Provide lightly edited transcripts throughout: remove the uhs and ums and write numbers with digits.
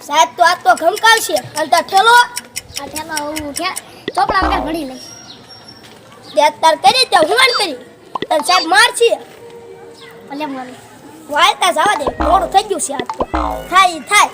સાહેબ તો આ તો ખમકાવશે અને તાર ઠેલો આ ઠેલો હું છે ચોપડા વગર ઘડી લઈ તે તાર કરી દે હુવાન કરી તાર સાહેબ મારશે ભલે મને વાયતા જવા દે મોડું થઈ ગયું છે આજ તો થાય થાય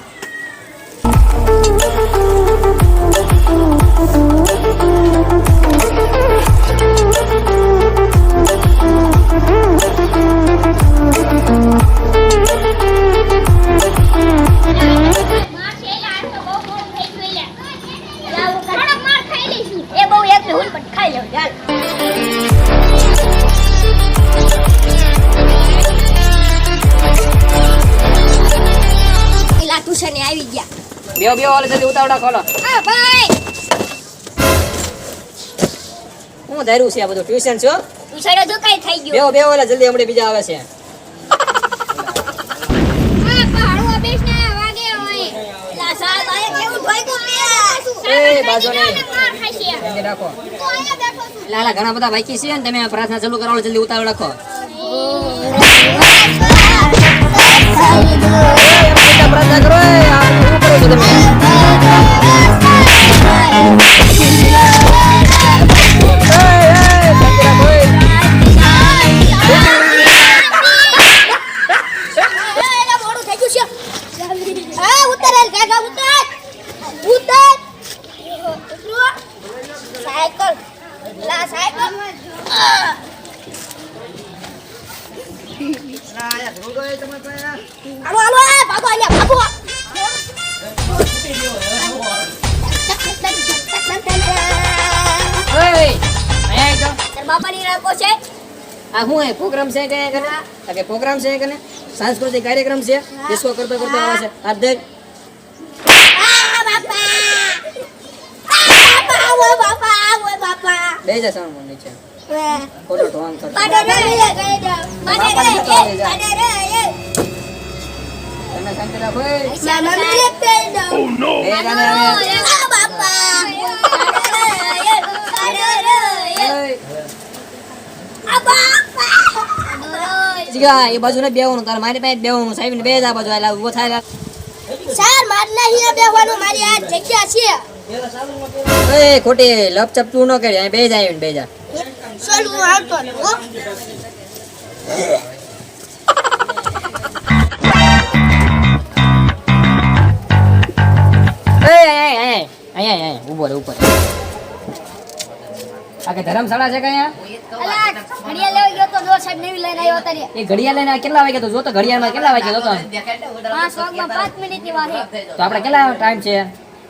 બેઓ બેઓ ઓલે જલ્દી ઉતાવળા ખોલો. આ ભાઈ હું ધાર્યું છે આ બધું ટ્યુશન છો? ઉછાડો તો કઈ થઈ ગયું. બેઓ બેઓ ઓલે જલ્દી હમણે બીજા આવે છે. આ પહાડો બેસ ને વાગે હોય. લા સાહેબ આ કેવું ઠોક્યું બે. એ બાજો ને માર ખાશે. જલ્દી રાખો. તો અહીંયા બેઠો છું. લાલા ઘણા બધા બાકી છે ને તમે પ્રાર્થના ચાલુ કરો જલ્દી ઉતાવળ રાખો. પ્રાર્થના કરો આ શું કરો છો તમે? આ હું હે પ્રોગ્રામ છે કે કને પ્રોગ્રામ છે કને સાંસ્કૃતિક કાર્યક્રમ છે ડિસ્કો કરતો કરતો આવે છે આ દેખ બે જા સાઉન્ડ મને છે ફોટો ઢોંગ કરતો તમે શાંતિ રાખો એ જીગા એ બાજુ ને બેવાનું તાર મારી પાસે બેવાનું સાહેબ ને બે જા બાજુ આલા ઉભો થાય સર માર નહીં બેહવાનું મારી આ જગ્યા છે એ ખોટી લપચપ તું ન કરી અહીં બે જાય ને બે જા ચાલુ હાલતો હો અહીંયા ઉભો રે ઉપર આ કે ધર્મશાળા છે કે અહીંયા ઘડિયા લેવા ગયો તો જો સાહેબ નવી લઈને આવ્યો તારે એ ઘડિયાળ લઈને કેટલા વાગે તો જોતો ઘડિયાળમાં કેટલા વાગે જોતો 5 વાગમાં 5 મિનિટની વાર છે તો આપણે કેટલા ટાઈમ છે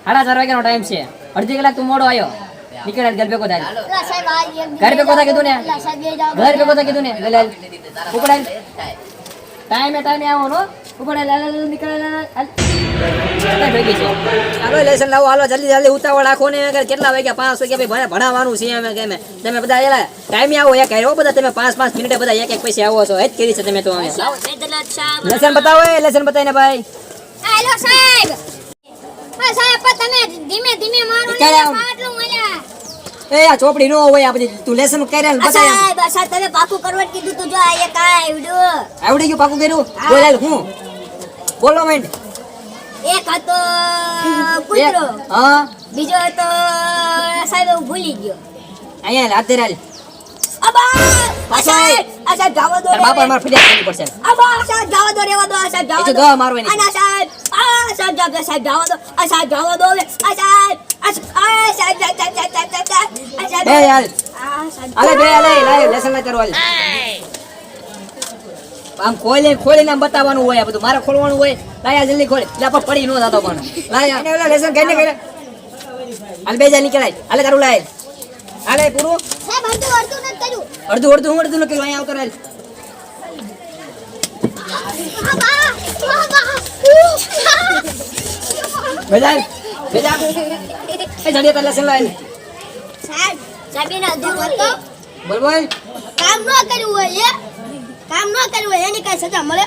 4:30 વાગ્યાનો ટાઈમ છે અડધી કલાક તું મોડો આવ્યો નીકળ્યા ઘર ભેગો થાય લા સાહેબ આ એક ઘર ભેગો થાય કીધું ને લા સાહેબ બે જાવ ઘર ભેગો થાય કીધું ને લે ઉપડાય ટાઈમે આવો નો ઉપડાય લે નીકળે ભેગી છે ચાલો લેસન લાવો હાલો જલ્દી જલ્દી ઉતાવળ રાખો ને કેટલા વાગ્યા 5 વાગ્યા ભાઈ ભણાવવાનું છે અમે કેમે તમે બધા એલા ટાઈમે આવો એક આવ્યો બધા તમે 5 મિનિટે બધા એક પૈસે આવો છો જ કરી છે તમે તો અમે લેસન બતાવો એ લેસન બતાવીને ભાઈ હેલો સાહેબ હા સાહેબ પણ તમે ધીમે ધીમે મારો ને પાટલું મળ્યા એ આ ચોપડી નો હોય આ બધી તું લેસન કર્યા ને બતાય સાહેબ સાહેબ તમે પાકું કરવાનું કીધું તો જો આ એક આવડ્યું આવડી ગયું પાકું કર્યું બોલાલ હું બોલો મેન્ટ એક હતો કૂતરો હા બીજો હતો સાહેબ હું ભૂલી ગયો અહીંયા હાથ ધરાલ અબા સાહેબ આ સાહેબ જાવા દો તાર બાપા માર ફિલ્યા કરવી પડશે અબા સાહેબ જાવા દો રેવા દો આ સાહેબ જાવા એ તો દો દવા મારવાની આના સાહેબ સાહેબ જાવા દો આ સાહેબ જાવા દો આ સાહેબ બે યાર આ સાહેબ અલે બે અલે લાય લેસન લા કરો આમ ખોલીને આમ બતાવવાનું હોય આ બધું મારે ખોલવાનું હોય લાયા જલ્દી ખોલે એટલે આપણે પડી ન જાતો પણ લાયા એને ઓલા લેસન કરીને કરે હાલ બે જા નીકળાય હાલે તારું લાય હાલે પૂરું સાહેબ અડધું અડધું નથી કર્યું હું અડધું ન કર્યું અહીંયા આવતો રહે બેજા એ જડીએ તાર લેસન લાય સાહેબ સાબીના અધૂરું હતો બોલ બોલ કામ ન કર્યું હોય એની કઈ સજા મળે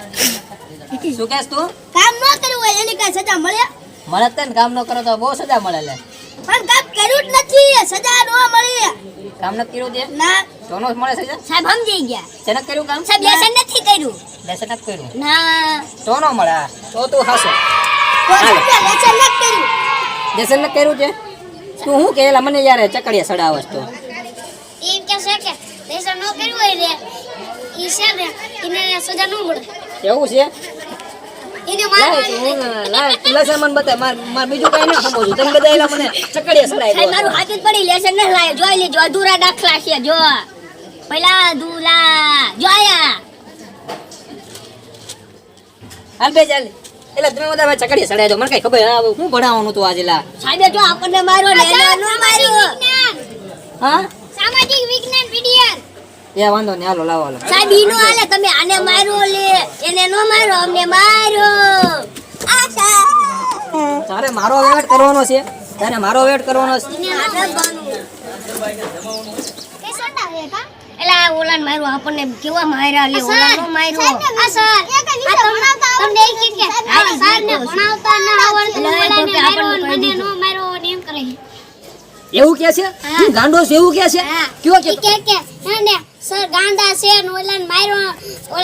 શું કહેસ તું કામ ન કર્યું હોય એની કઈ સજા મળે મળે તને કામ ન કરો તો બહુ સજા મળે લે પણ કામ કર્યું જ નથી સજા ન મળે કામ નથી કર્યું તે ના તો નો મળે સજા સાહેબ સમજી ગયા જનક કર્યું કામ સાહેબ લેસન નથી કર્યું લેસન નથી કર્યું ના તો નો મળે તો તું હાસો તો સાહેબે લેસન ન કર્યું. લેસન ન કર્યું છે તું શું કે એલા મને યાર ચકડીએ સડાવસ તો એમ કે છે કે લેસન ન કર્યું હોય ને ઈ છે ને એને સજા ન મળે એવું છે એને મારવા લાય તું લેસન મને બતાય માર બીજું કઈ ન સમજું તમે બધા એલા મને ચકડીએ સડાઈ સાહેબ દો મારું હાથ જ પડી લેસન ન લાયો જોઈ લેજો અધૂરા દાખલા છે જો પહેલા દુલા જોયા હાલ બે ચાલ એટલે તમે બધા મને ચકડીએ સડાઈ દો મને કઈ ખબર હા હું ભણાવવાનું તું આજે લા સાહેબે જો આપણને માર્યો ને એને ન માર્યો હા સામાજિક વિજ્ઞાન પીડીઆર એ વાંધો નહીં હાલો લાવો હાલો સાહેબ ઈનો હાલે તમે આને માર્યો લે એને નો માર્યો અમને માર્યો આશા તારે મારો વેટ કરવાનો છે તારે મારો વેટ કરવાનો છે એને આડવાનું કે સંડા હે કા એલા ઓલાન માર્યો આપણને કેવા માર્યા લે ઓલાન નો માર્યો આ સર તમને એક કે આ સર ને ભણાવતા ન આવડતું ઓલાને માર્યો મને નો માર્યો ને એમ કરે એવું કે છે તું ગાંડો છે એવું કે છે કયો કે હે ને સર ગાંડા છે ને ઓલાન માર્યો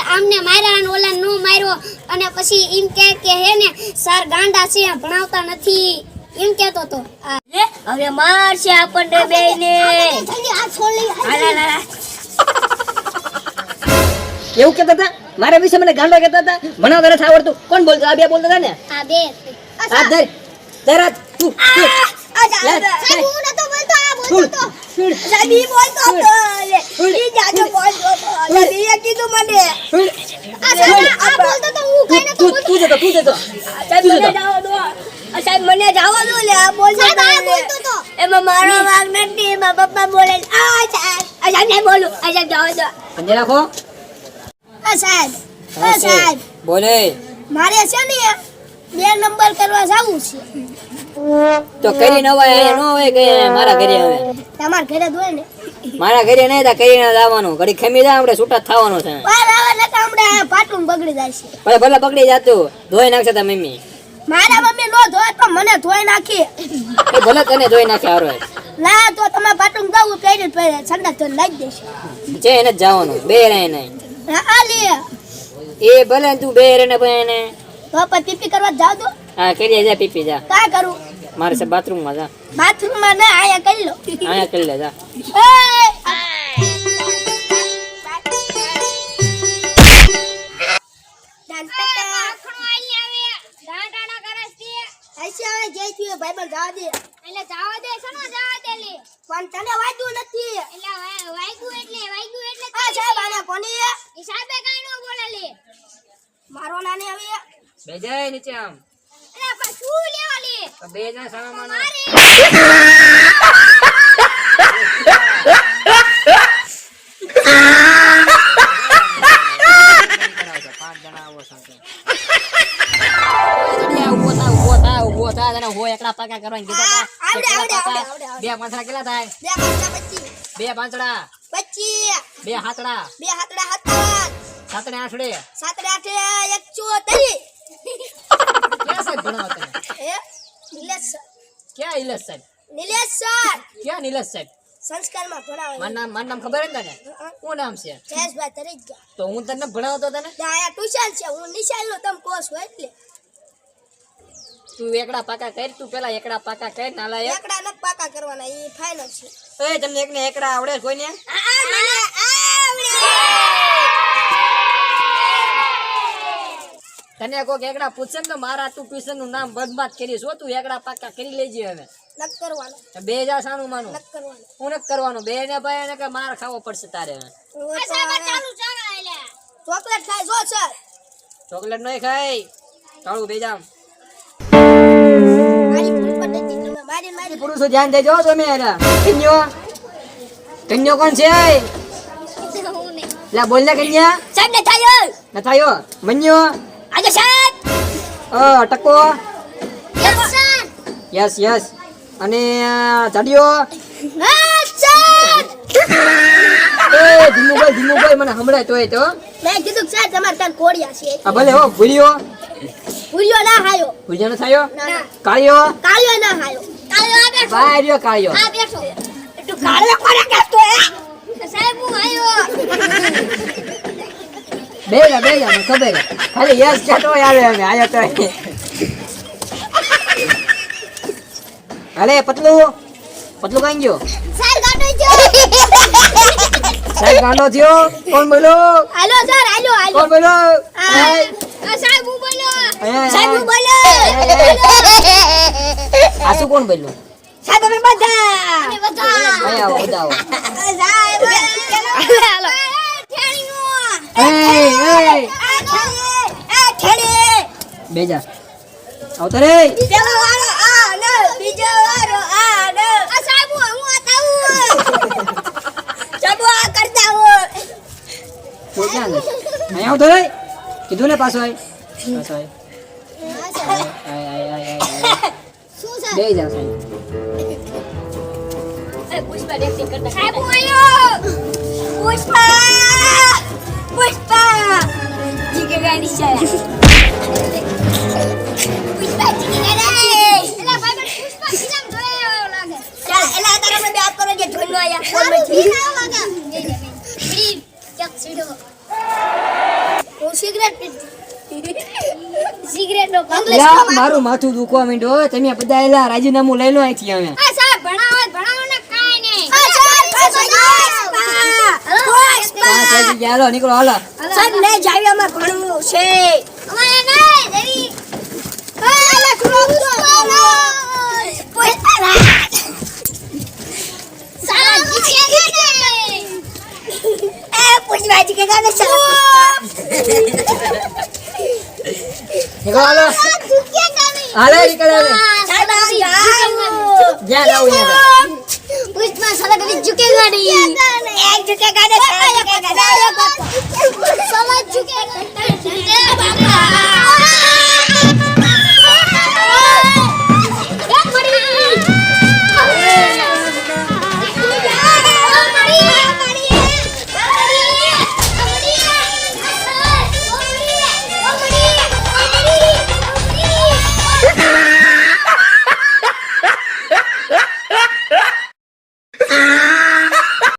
આમને માર્યા ને ઓલાન નો માર્યો અને પછી એમ કે હે ને સર ગાંડા છે ભણાવતા નથી એમ કહેતો તો લે હવે મારશે આપણને બેને જલ્દી આ છોડી હાલા એવું કહેતા હતા મારા વિશે મને ગાંડો કહેતા હતા ભણાવતા નથી આવડતું કોણ બોલતો આ બે બોલતા હતા ને આ બે આ ધર તું સાહેબ હું નતો બોલતો આ બોલતો સાહેબ ઈ બોલતો લે ઈ જાજો બોલતો લે ઈ કીધું મને આ બોલતો તો હું કઈ નતો બોલતો તું જતો સાહેબ મને જાવ દો સાહેબ મને જાવ દો લે આ બોલતો તો એમાં મારો વાગ નથી એમાં પપ્પા બોલે આ સાહેબ નહીં બોલું આ સાહેબ જાવ દો સમજી રાખો સાહેબ બોલે મારે છે ને 2 નંબર કરવા જાવું છે તો કરી ન હોય ન હોય કે મારા ઘરે હવે તમાર ઘરે દોય ને મારા ઘરે નહીં તા કરીને જવાનું ઘડી ખમી જા આપણે છૂટા થવાનું છે બહાર આવે ને તો હમણે પાટું બગડી જાય છે ભલે ભલે પકડી જાતું ધોઈ નાખશે તા મમ્મી મારા મમ્મી નો ધોય તો મને ધોઈ નાખી એ ભલે તને ધોઈ નાખે હારો ના તો તમે પાટું ગાવું પહેરી ઠંડા તો નાખી દેશે છે એને જ જવાનું બે રહે નહીં આ લે એ ભલે તું બે રહે ને ભાઈ તો પછી પીપી કરવા જાવ દો હા કરી જા પીપી જા કા કરું મારે છે બાથરૂમ માં જા બાથરૂમ માં ના આયા કરી લો અહીંયા કરી લે જા ભાઈબંધ જવા દે એટલે જાવા દે સનો જાવા દે લે પણ તને વાગ્યું નથી એટલે વાગ્યું એટલે આ સાહેબ આને કોની ઈ સાહેબે કાઈ નો બોલે લે મારો નાને હવે બે જાય નીચે આમ એટલે પણ શું લેવા લે તો બે જણા સામાન બે પાંચડા કેટલા થાય બે પાંચડા 25 બે હાથડા 2 હાથડા 7 ને 8 7 8 ક્યાં સાહેબ ભણાવો તમે એ નિલેશ ક્યાં ઇલેશ સાહેબ નિલેશ સર ક્યાં નિલેશ સાહેબ સંસ્કારમાં ભણાવે મારું નામ ખબર હે તને શું નામ છે જયેશભાઈ તરીકે તો હું તને ભણાવતો તને આયા ટ્યુશન છે હું નિશાળનો તમ કોર્સ હોય એટલે તું એકડા પાકા કર તું પેલા એકડા પાકા કર નાલા એકડા ન પાકા કરવાના ઈ ફાઇનલ છે એ તમને એકને એકડા આવડે કોઈને મને આવડે તને કોક એકડા પૂછે ને તો મારા તું ટ્યુશન નું નામ બદબાદ કરીશ હો તું એકડા પાકા કરી લેજે હવે નક કરવાનો બે જા સાનું માનું નક કરવાનો હું નથી કરવાનું બે ને ભાઈ એને કે માર ખાવો પડશે તારે ચાલુ ચાલો એટલે ચોકલેટ ખાય જો સર ચોકલેટ નહીં ખાઈ કાળું બે જામ મારી ભૂલ પર નથી તમે મારી પુરુષો ધ્યાન દેજો તમે એના કન્યો કોણ છે હું નહીં લા બોલ ને કન્યા સાહેબ ને થાય ન થાયો મન્યો આજે સાહેબ ટકો યસ સર યસ યસ અને જાડિયો હા સર એ ધીમું ભાઈ મને હમણાં તોય તો મેં કીધું સર તમાર કાન કોડિયા છે આ ભલે હો ભૂલ્યો ભૂલ્યો ના હાયો ભૂલ્યો ન થાયો ના કાળિયો કાળિયો ના હાયો કાળો આ બેઠો ભાઈ રહ્યો કાળિયો આ બેઠો તું કાળિયો કોને કહેતો હે સાહેબ હું આયો બે જા મને ખબર હે ખાલી યસ કહેતો આવે અમે આયો તો અલે પતલું કઈ ગયો સર ગાંડો જો સાહેબ ગાંડો થયો કોણ બોલ્યો હાલો સર હાલો હાલો કોણ બોલ્યો સાહેબ હું બોલો સાહેબ હું બોલો આ શું કોણ બોલ્યું સાહેબ અમે બધા અમે બધા અહીંયા આવો બધા આવો સાહેબ હાલો ઠેણીઓ એ બેજા આવતો રે પેલો વાળો આ ને બીજો વાળો આ ને આ સાહેબ હું આતાવું સાહેબ આ કરતા હું કોઈ ક્યાં છે અહીંયા આવતો રે કીધું ને પાછો આય શું સર બે જા સાહેબ પુષ્પા એક્ટિંગ કરતા સાહેબ હું આયો પુષ્પા જીકે ગાડી છે પુષ્પા જીતી ગયા એલા ભાઈ પુષ્પા ફિલ્મ જોયો એવો લાગે ચાલ એલા તારા મે બાત કરો જે જોઈનો આયા ફોન મે પ્લીઝ ચક સીડો હું સિગરેટ સિગરેટ નો લા મારું માથું દુખવા માંડ્યો તમે બધા એલા રાજીનામું લઈ લો અહીંથી અમે આ સાહેબ ભણાવો ને કાઈ નહીં પાંચ વાગી ગયા હાલો નીકળો હાલો સર ને જાવી અમાર ભણવું છે અમારે નહીં દેવી આલા પુષ્પા સાલા જીતી ગયા ને એ પુષ્પા જીકે ગાને ચાલ નીકળો હાલો હાલે નીકળો હવે સાહેબ આ જાવ જ્યાં જાવ અહીંયા પુષ્પા સાલા કभी झुकेगा नहीं એક ઝુકેગા ને ચાલ ઝુકેગા